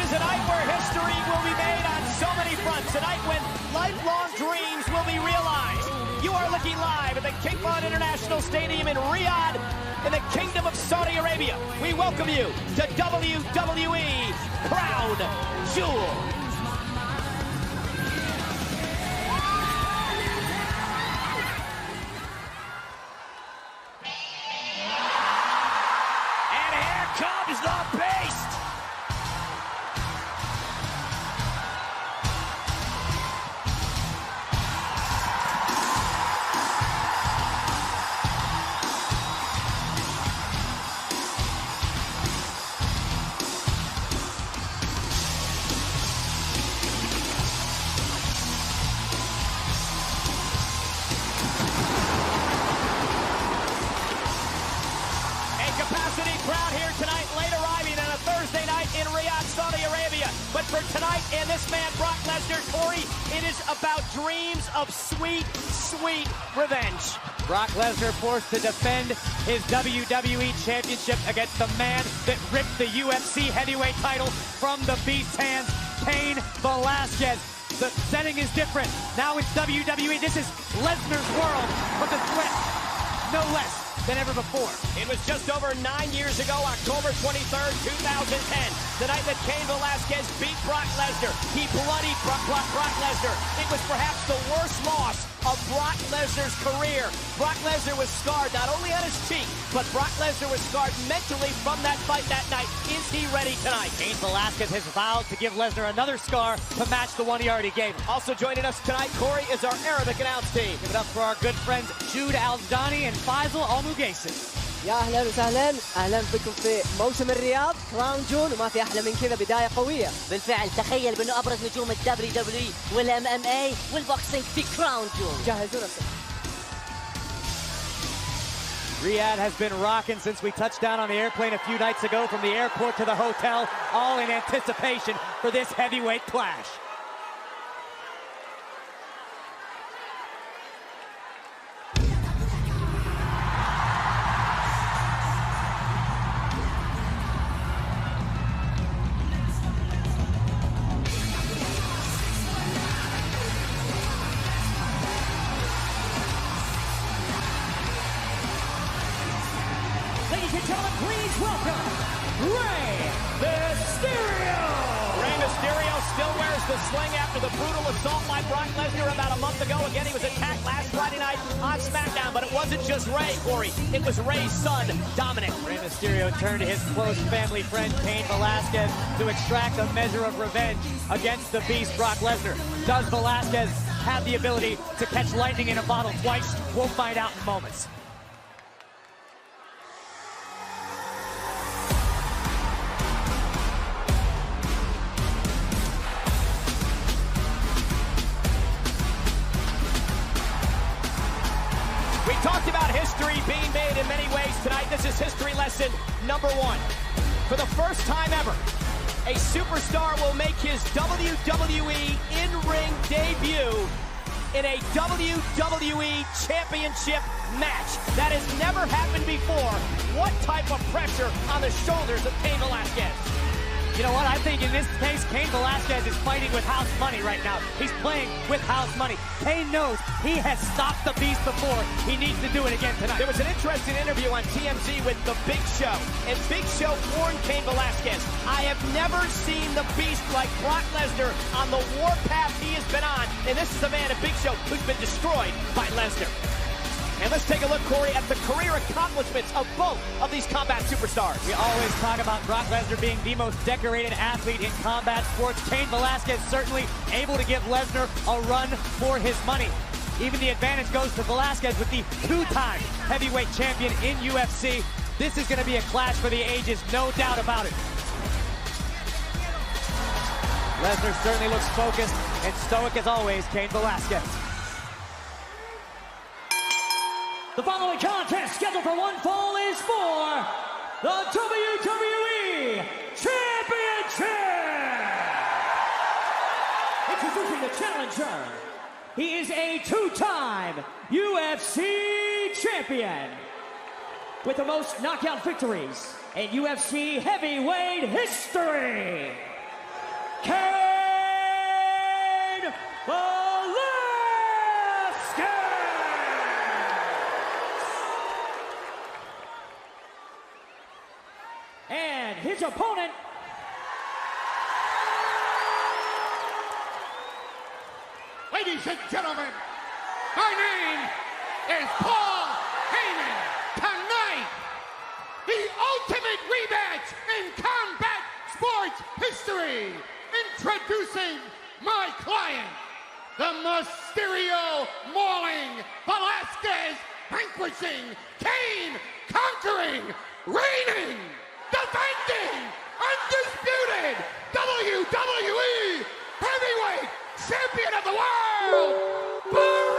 is a night where history will be made on so many fronts. A night when lifelong dreams will be realized. You are looking live at the King Fahd International Stadium in Riyadh, in the Kingdom of Saudi Arabia. We welcome you to WWE Crown Jewel. Comes the beast! Capacity crowd here tonight, late arriving on a Thursday night in Riyadh, Saudi Arabia. But for tonight and this man, Brock Lesnar, Corey, it is about dreams of sweet, sweet revenge. Brock Lesnar forced to defend his WWE Championship against the man that ripped the UFC heavyweight title from the Beast's hands, Cain Velasquez. The setting is different. Now it's WWE. This is Lesnar's world, but the threat, no less than ever before. It was just over 9 years ago, October 23rd, 2010, the night that Cain Velasquez beat Brock Lesnar. He bloodied Brock Lesnar. It was perhaps the worst loss of Brock Lesnar's career. Brock Lesnar was scarred not only on his cheek, but Brock Lesnar was scarred mentally from that fight that night. Is he ready tonight? Cain Velasquez has vowed to give Lesnar another scar to match the one he already gave him. Also joining us tonight, Corey, is our Arabic announce team. Give it up for our good friends Jude Al-Dani and Faisal Al-Mugaissis. يا اهلا وسهلا اهلا بكم في موسم الرياض كراون جول وما في احلى من كذا بدايه قويه. بالفعل تخيل بانه ابرز نجوم الدبليو دبليو والام ام اي والبوكسينج في كراون جول. جهزوا نفسكم. Riyadh has been rocking since we touched down on the airplane a few nights ago, from the airport to the hotel, all in anticipation for this heavyweight clash. Ladies and gentlemen, please welcome Rey Mysterio! Rey Mysterio still wears the sling after the brutal assault by Brock Lesnar about a month ago. Again, he was attacked last Friday night on SmackDown, but it wasn't just Rey, Corey. It was Rey's son, Dominic. Rey Mysterio turned to his close family friend, Cain Velasquez, to extract a measure of revenge against the Beast, Brock Lesnar. Does Velasquez have the ability to catch lightning in a bottle twice? We'll find out in moments. We talked about history being made in many ways tonight. This is history lesson number 1. For the first time ever, a superstar will make his WWE in-ring debut in a WWE Championship match. That has never happened before. What type of pressure on the shoulders of Cain Velasquez? You know what? I think in this case, Cain Velasquez is fighting with house money right now. He's playing with house money. Cain knows he has stopped the Beast before. He needs to do it again tonight. There was an interesting interview on TMZ with The Big Show, and Big Show warned Cain Velasquez, I have never seen the Beast like Brock Lesnar on the warpath he has been on, and this is a man, a Big Show, who's been destroyed by Lesnar. And let's take a look, Corey, at the career accomplishments of both of these combat superstars. We always talk about Brock Lesnar being the most decorated athlete in combat sports. Cain Velasquez certainly able to give Lesnar a run for his money. Even the advantage goes to Velasquez with the 2-time heavyweight champion in UFC. This is going to be a clash for the ages, no doubt about it. Lesnar certainly looks focused and stoic as always, Cain Velasquez. The following contest scheduled for one fall is for the WWE Championship! Introducing the challenger. He is a 2-time UFC champion with the most knockout victories in UFC heavyweight history. Cain Velasquez! And his opponent, ladies and gentlemen, my name is Paul Heyman. Tonight, the ultimate rematch in combat sports history. Introducing my client, the Mysterio mauling Velasquez, vanquishing Cain, conquering, reigning, defending, undisputed WWE heavyweight champion of the world, Brock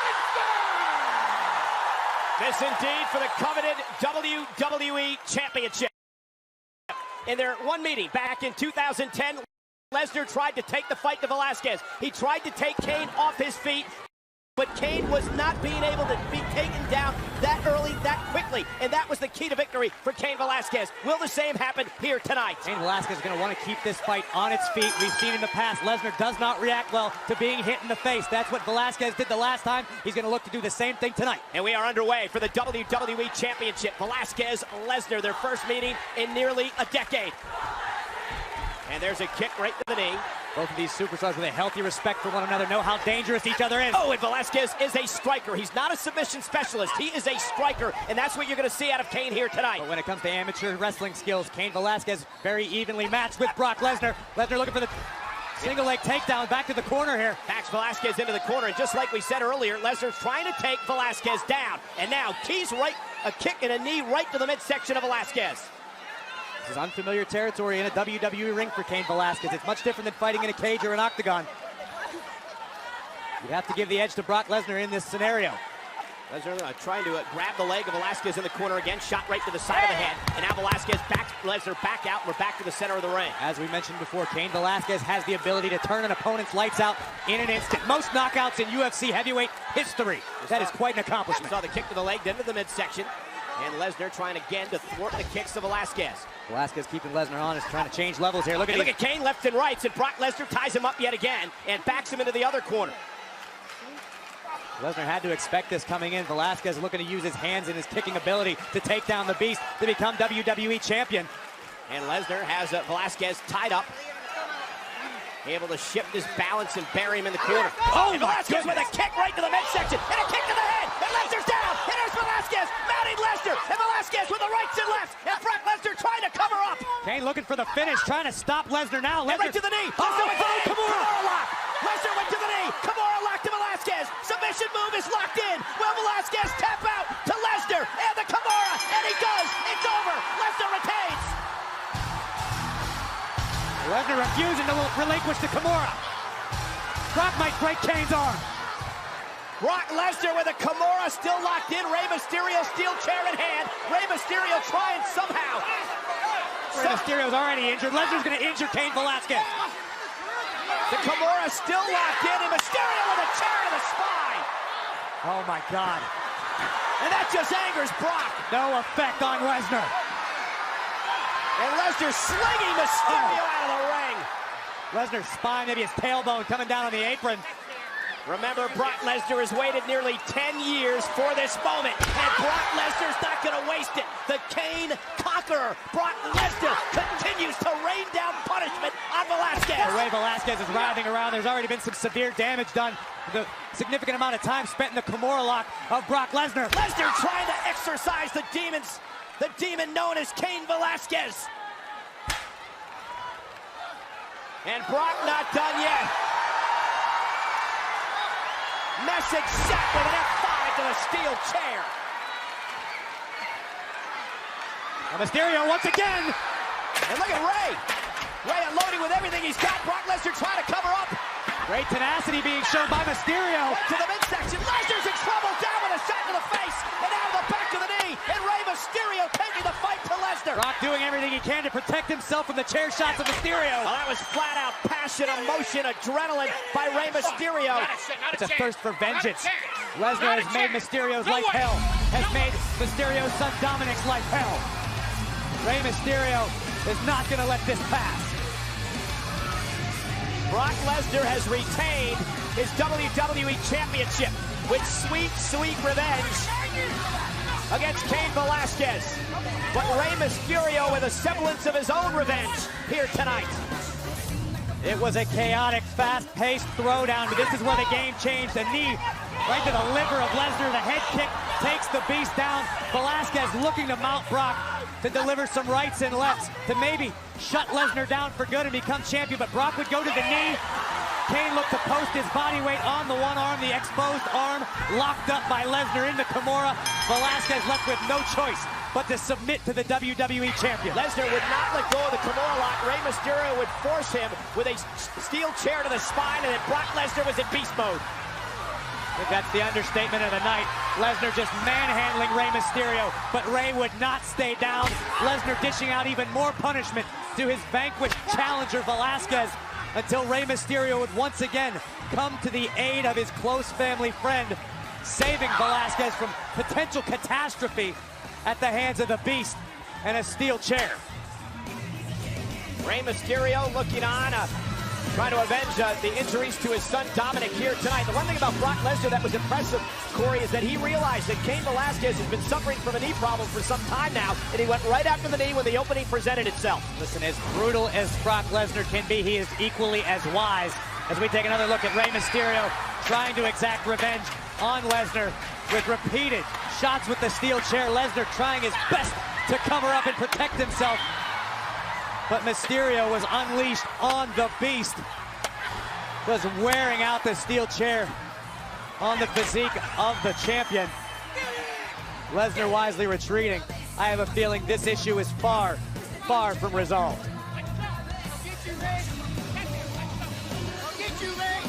Lesnar! This indeed for the coveted WWE Championship. In their one meeting back in 2010, Lesnar tried to take the fight to Velasquez. He tried to take Cain off his feet, but Cain was not being able to be taken down that early, that quickly, and that was the key to victory for Cain Velasquez. Will the same happen here tonight? Cain Velasquez is going to want to keep this fight on its feet. We've seen in the past, Lesnar does not react well to being hit in the face. That's what Velasquez did the last time. He's going to look to do the same thing tonight. And we are underway for the WWE Championship. Velasquez, Lesnar, their first meeting in nearly a decade. And there's a kick right to the knee. Both of these superstars with a healthy respect for one another know how dangerous each other is. Oh, and Velasquez is a striker. He's not a submission specialist. He is a striker, and that's what you're going to see out of Cain here tonight. But when it comes to amateur wrestling skills, Cain Velasquez very evenly matched with Brock Lesnar. Lesnar looking for the single leg takedown back to the corner here. Backs Velasquez into the corner, and just like we said earlier, Lesnar's trying to take Velasquez down. And now Key's right, a kick and a knee right to the midsection of Velasquez. This is unfamiliar territory in a WWE ring for Cain Velasquez. It's much different than fighting in a cage or an octagon. You'd have to give the edge to Brock Lesnar in this scenario. Lesnar trying to grab the leg of Velasquez in the corner again, shot right to the side of the head, and now Velasquez backs Lesnar back out, and we're back to the center of the ring. As we mentioned before, Cain Velasquez has the ability to turn an opponent's lights out in an instant. Most knockouts in UFC heavyweight history. That is quite an accomplishment. Saw the kick to the leg, then to the midsection, and Lesnar trying again to thwart the kicks of Velasquez. Velasquez keeping Lesnar honest, trying to change levels here. Look at Cain left and rights, and Brock Lesnar ties him up yet again and backs him into the other corner. Lesnar had to expect this coming in. Velasquez looking to use his hands and his kicking ability to take down the beast to become WWE champion. And Lesnar has Velasquez tied up, able to shift his balance and bury him in the corner. Oh, and Velasquez with a kick right to the midsection and a kick to the head, and Lesnar's down. And there's Velasquez mounting Lesnar, and Velasquez with the rights and lefts, and Brock Lesnar trying to cover up. Cain looking for the finish, trying to stop Lesnar now. Lesnar right to the knee. Lesnar went to the knee. Kimura lock. Lesnar went to the knee. Kimura lock to Velasquez. Submission move is locked in. Will Velasquez tap out to Lesnar and the Kimura? And he does. It's over. Lesnar retains. Lesnar refusing to relinquish the Kimura. Brock might break Cain's arm. Brock Lesnar with a Kimura still locked in. Rey Mysterio steel chair in hand. Rey Mysterio trying somehow. Rey Mysterio's already injured. Lesnar's going to injure Cain Velasquez. The Kimura still locked in, and Mysterio with a chair to the spine. Oh my God. And that just angers Brock. No effect on Lesnar. And Lesnar slinging Mysterio out of the ring. Lesnar's spine, maybe his tailbone coming down on the apron. Remember, Brock Lesnar has waited nearly 10 years for this moment, and Brock Lesnar's not going to waste it. The Cain conqueror, Brock Lesnar, continues to rain down punishment on Velasquez. The way Velasquez is writhing around, there's already been some severe damage done. The significant amount of time spent in the Kimura lock of Brock Lesnar. Lesnar trying to exorcise the demon known as Cain Velasquez. And Brock not done yet. Message set with an F5 to the steel chair. And Mysterio once again. And look at Rey. Rey unloading with everything he's got. Brock Lesnar trying to cover up. Great tenacity being shown by Mysterio. Right to the midsection. Lesnar's in trouble. Down with a shot to the face. And out of the back of the knee. And Rey Mysterio taking the fight to Lesnar. Brock doing everything he can to protect himself from the chair shots of Mysterio. Well, that was flat out passion, emotion, adrenaline by Rey Mysterio. It's a thirst for vengeance. Lesnar has made Mysterio's life hell. Has made Mysterio's son Dominic's life hell. Rey Mysterio is not going to let this pass. Brock Lesnar has retained his WWE Championship with sweet, sweet revenge against Cain Velasquez. But Rey Mysterio with a semblance of his own revenge here tonight. It was a chaotic, fast-paced throwdown, but this is where the game changed. The knee right to the liver of Lesnar. The head kick takes the beast down. Velasquez looking to mount Brock to deliver some rights and lefts to maybe shut Lesnar down for good and become champion, but Brock would go to the knee. Cain looked to post his body weight on the one arm, the exposed arm locked up by Lesnar into Kimura. Velasquez left with no choice but to submit to the WWE champion. Lesnar would not let go of the Kimura lock. Rey Mysterio would force him with a steel chair to the spine, and then Brock Lesnar was in beast mode. I think that's the understatement of the night. Lesnar just manhandling Rey Mysterio, but Rey would not stay down. Lesnar dishing out even more punishment to his vanquished challenger Velasquez until Rey Mysterio would once again come to the aid of his close family friend, saving Velasquez from potential catastrophe at the hands of the Beast and a steel chair. Rey Mysterio looking on, trying to avenge the injuries to his son Dominic here tonight. The one thing about Brock Lesnar that was impressive, Corey, is that he realized that Cain Velasquez has been suffering from a knee problem for some time now, and he went right after the knee when the opening presented itself. Listen, as brutal as Brock Lesnar can be, he is equally as wise. As we take another look at Rey Mysterio trying to exact revenge on Lesnar with repeated shots with the steel chair. Lesnar trying his best to cover up and protect himself. But Mysterio was unleashed on the Beast, was wearing out the steel chair on the physique of the champion. Lesnar wisely retreating. I have a feeling this issue is far, far from resolved. I'll get you, Ray.